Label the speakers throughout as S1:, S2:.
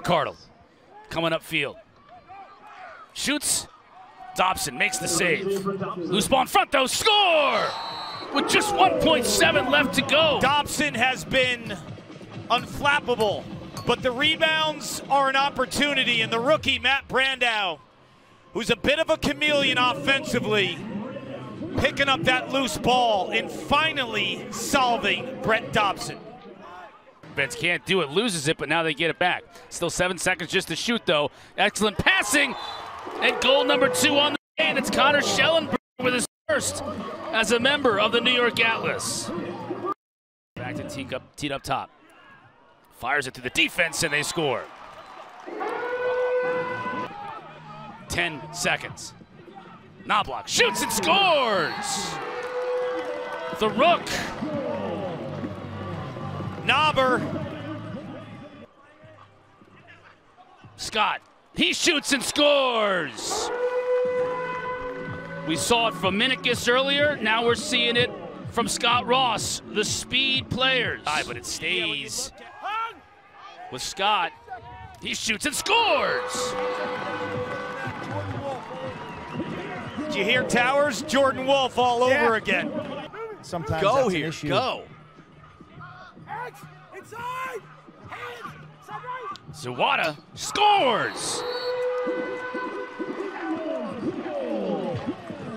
S1: McCardle coming upfield. Shoots. Dobson makes the save. Loose ball in front, though. Score! With just 1.7 left to go.
S2: Dobson has been unflappable, but the rebounds are an opportunity, and the rookie, Matt Brandow, who's a bit of a chameleon offensively, picking up that loose ball and finally solving Brett Dobson.
S1: Benz can't do it, loses it, but now they get it back. Still 7 seconds just to shoot, though. Excellent passing, and goal number 2 on the day, and it's Connor Shellenberger with his first as a member of the New York Atlas. Back to teed up top. Fires it through the defense, and they score. 10 seconds. Knobloch shoots and scores! The Rook.
S2: Knobber.
S1: Scott, he shoots and scores! We saw it from Minikis earlier, now we're seeing it from Scott Ross, the speed players. But it stays with Scott. He shoots and scores!
S2: Did you hear Towers? Jordan Wolf all over again.
S3: Sometimes
S2: go
S3: that's
S2: here,
S3: an issue.
S2: go.
S1: Zawada scores!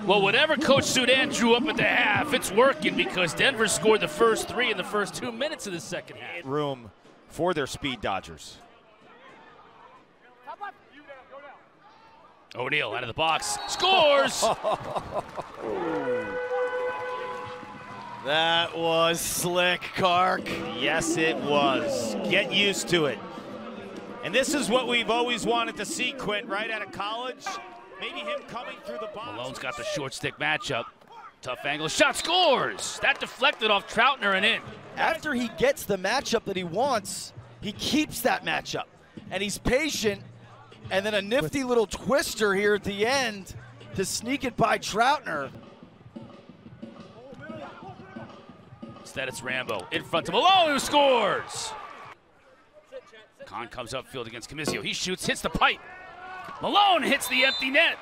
S1: Well, whatever Coach Sudan drew up at the half, it's working because Denver scored the first 3 in the first 2 minutes of the second half.
S2: Room for their speed dodgers.
S1: O'Neill out of the box, scores!
S2: That was slick, Kark. Yes, it was. Get used to it. And this is what we've always wanted to see, Quint, right out of college. Maybe him coming through the box.
S1: Malone's got the short stick matchup. Tough angle, shot, scores! That deflected off Troutner and in.
S3: After he gets the matchup that he wants, he keeps that matchup. And he's patient, and then a nifty little twister here at the end to sneak it by Troutner.
S1: Instead, it's Rambo in front to Malone, who scores! Kahn comes upfield against Camizio. He shoots, hits the pipe. Malone hits the empty net.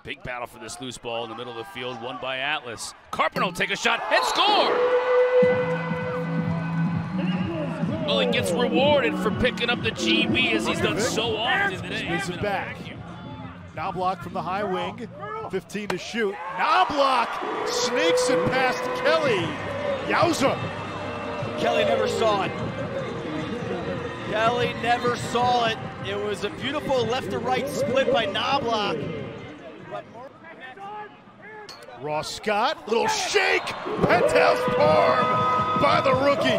S1: Big battle for this loose ball in the middle of the field, won by Atlas. Carpenter will take a shot and score! Well, he gets rewarded for picking up the GB as he's done so often today.
S4: Moves it back. Knobloch from the high wing, 15 to shoot. Knobloch sneaks it past Kelly. Yowza!
S3: Kelly never saw it. Kelly never saw it. It was a beautiful left-to-right split by Knobloch.
S4: Ross Scott, little shake, penthouse palm by the rookie.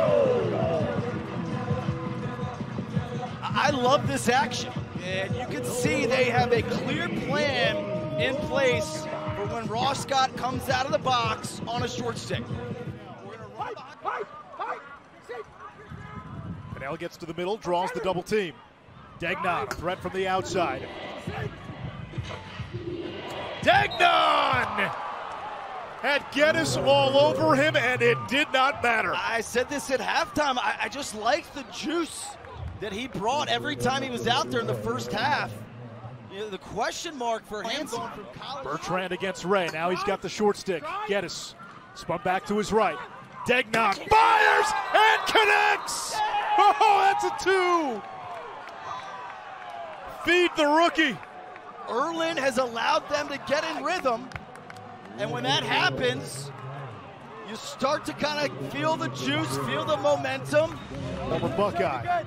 S3: I love this action, and you can see they have a clear plan in place for when Ross Scott comes out of the box on a short stick.
S4: Canal gets to the middle, draws the double team. Degnan, threat from the outside. Degnan had Geddes all over him, and it did not matter.
S3: I said this at halftime. I just liked the juice that he brought every time he was out there in the first half. You know, the question mark for him going from college.
S4: Bertrand against Ray. Now he's got the short stick. Geddes spun back to his right. Degnan fires and connects! Oh, that's a 2! Feed the rookie.
S3: Erlin has allowed them to get in rhythm, and when that happens, you start to kind of feel the juice, feel the momentum.
S4: Former Buckeye.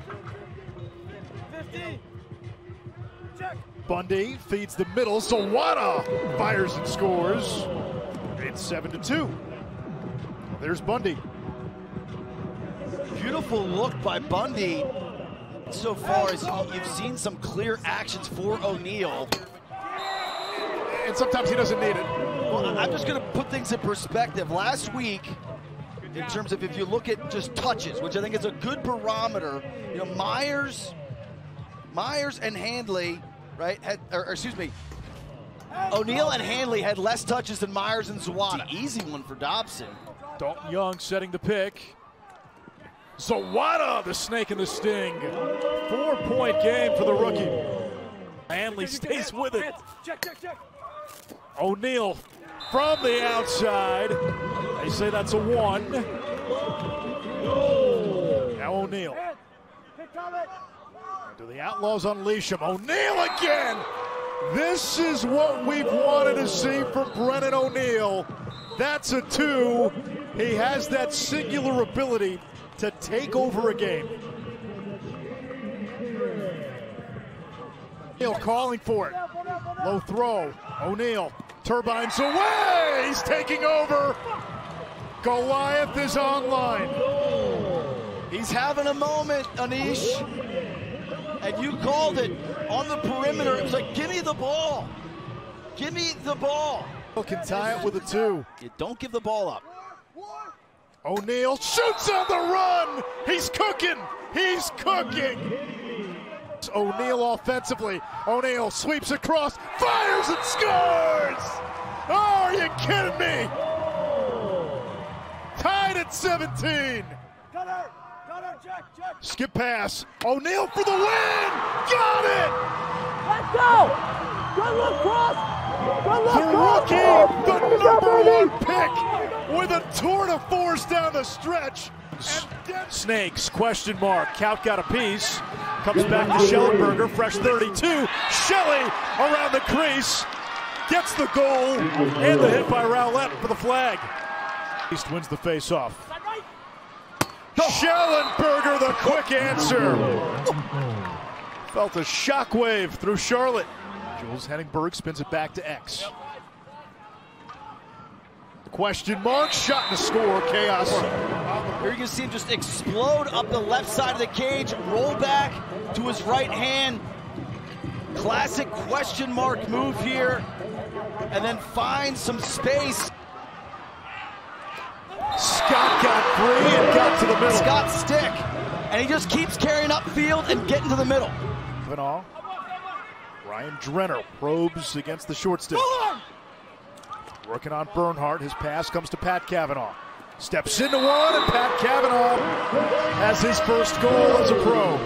S4: Bundy feeds the middle. Zawada fires and scores. It's 7-2. There's Bundy.
S3: Beautiful look by Bundy. So far as you've seen some clear actions for O'Neill.
S4: And sometimes he doesn't need it.
S3: Well, I'm just going to put things in perspective. Last week, in terms of if you look at just touches, which I think is a good barometer, you know, Myers and Handley, right, O'Neill and Handley had less touches than Myers and Zawada. Easy one for Dobson.
S4: Dalton Young setting the pick. Zawada, the snake and the sting. 4-point game for the rookie. Hanley stays with it. O'Neill from the outside. They say that's a 1. Now O'Neill. Do the Outlaws unleash him? O'Neill again! This is what we've wanted to see from Brennan O'Neill. That's a 2. He has that singular ability to take over a game. O'Neill calling for it. Low throw. O'Neill turbines away. He's taking over. Goliath is online.
S3: He's having a moment, Anish. And you called it on the perimeter. It was like, give me the ball. Give me the ball.
S4: Can tie it with a 2.
S3: You don't give the ball up.
S4: O'Neill shoots on the run. He's cooking. He's cooking. O'Neill offensively. O'Neill sweeps across, fires and scores. Oh, are you kidding me? Tied at 17. Skip pass. O'Neill for the win. Got it.
S5: Let's go. Good look, Cross.
S4: The rookie, the number 1 pick, with a tour de force down the stretch. Snakes, question mark. Count got a piece. Comes back to Shellenberger, fresh 32. Shelley around the crease. Gets the goal and the hit by Rowlett for the flag. East wins the face-off. Shellenberger, the quick answer. Felt a shockwave through Charlotte. Jules Henningberg spins it back to X. Question mark, shot and a score, chaos.
S3: Here you can see him just explode up the left side of the cage, roll back to his right hand. Classic question mark move here, and then find some space.
S4: Scott got free and got to the middle.
S3: Scott's stick, and he just keeps carrying upfield and getting to the middle.
S4: Kavanagh. Ryan Drenner probes against the short stick. Working on Bernhardt. His pass comes to Pat Kavanagh. Steps into one, and Pat Kavanagh has his first goal as a pro.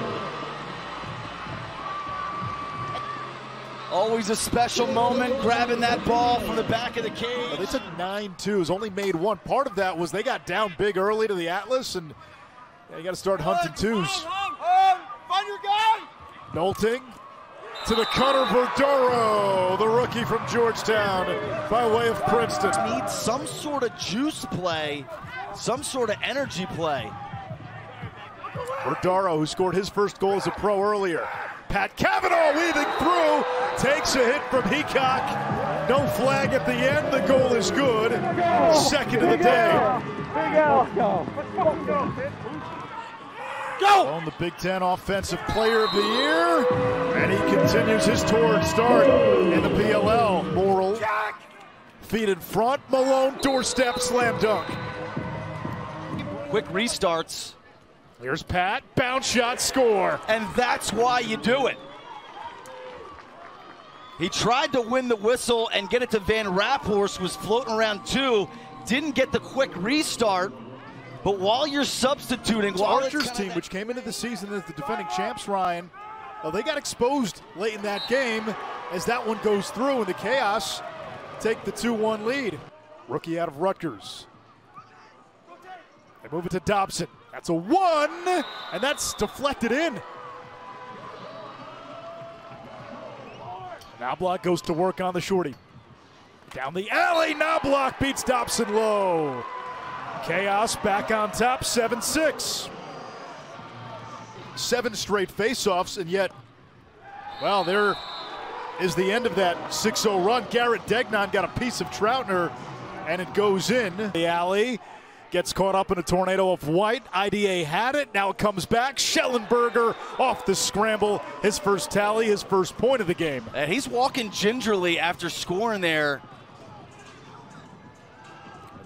S3: Always a special moment, grabbing that ball from the back of the cage.
S4: Well, they took 9 twos, only made 1. Part of that was they got down big early to the Atlas, and you got to start hunting 2s.
S5: Find your guy.
S4: Nolting to the cutter, Verdaro, the rookie from Georgetown, by way of Princeton.
S3: Needs some sort of juice play, some sort of energy play.
S4: Verdaro, who scored his first goal as a pro earlier. Pat Kavanagh weaving through, takes a hit from Heacock. No flag at the end, the goal is good. Second of the day.
S5: Big L.
S3: Go!
S4: On the Big Ten Offensive Player of the Year, and he continues his torrid start in the PLL. Morrill, feet in front, Malone, doorstep, slam dunk.
S3: Quick restarts.
S4: Here's Pat, bounce shot, score.
S3: And that's why you do it. He tried to win the whistle and get it to Van Raphorst, was floating around 2, didn't get the quick restart. But while you're substituting, while
S4: Archer's team, which came into the season as the defending champs, Ryan, they got exposed late in that game as that one goes through, and the Chaos take the 2-1 lead. Rookie out of Rutgers. They move it to Dobson. That's a 1, and that's deflected in. Knobloch goes to work on the shorty. Down the alley, Knobloch beats Dobson low. Chaos back on top, 7-6. 7 straight face-offs, and yet, well, there is the end of that 6-0 run. Garrett Degnan got a piece of Troutner, and it goes in. The alley gets caught up in a tornado of white. IDA had it, now it comes back. Shellenberger off the scramble, his first tally, his first point of the game.
S3: And he's walking gingerly after scoring there.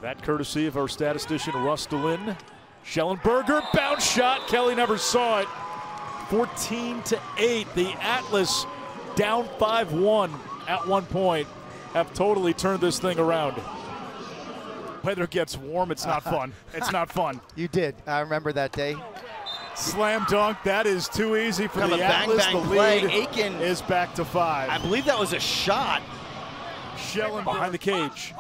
S4: That courtesy of our statistician, Russ DeLynn. Shellenberger, bounce shot. Kelly never saw it. 14-8. The Atlas down 5-1 at one point have totally turned this thing around. Weather gets warm. It's not fun. It's not fun.
S6: You did. I remember that day.
S4: Slam dunk. That is too easy for
S3: Kind of
S4: the
S3: a
S4: Atlas.
S3: bang-bang
S4: The
S3: play.
S4: lead
S3: Aiken,
S4: is back to 5.
S3: I believe that was a shot.
S4: Shellenberger behind the cage.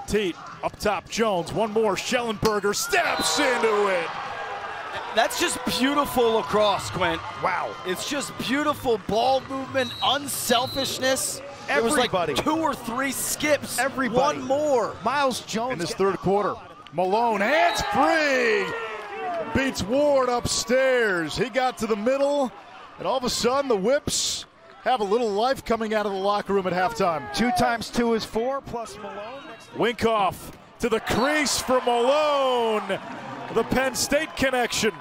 S4: Teat up top. Jones. One more. Shellenberger steps into it.
S3: That's just beautiful lacrosse, Quint.
S4: Wow.
S3: It's just beautiful ball movement, unselfishness. There was like
S6: Everybody.
S3: 2 or 3 skips.
S6: Everybody.
S3: One more.
S6: Miles Jones
S4: In this third quarter, Malone, hands free, beats Ward upstairs. He got to the middle, and all of a sudden the Whips have a little life coming out of the locker room at halftime.
S6: 2 times 2 is 4, plus Malone.
S4: Winkoff to the crease for Malone. The Penn State connection.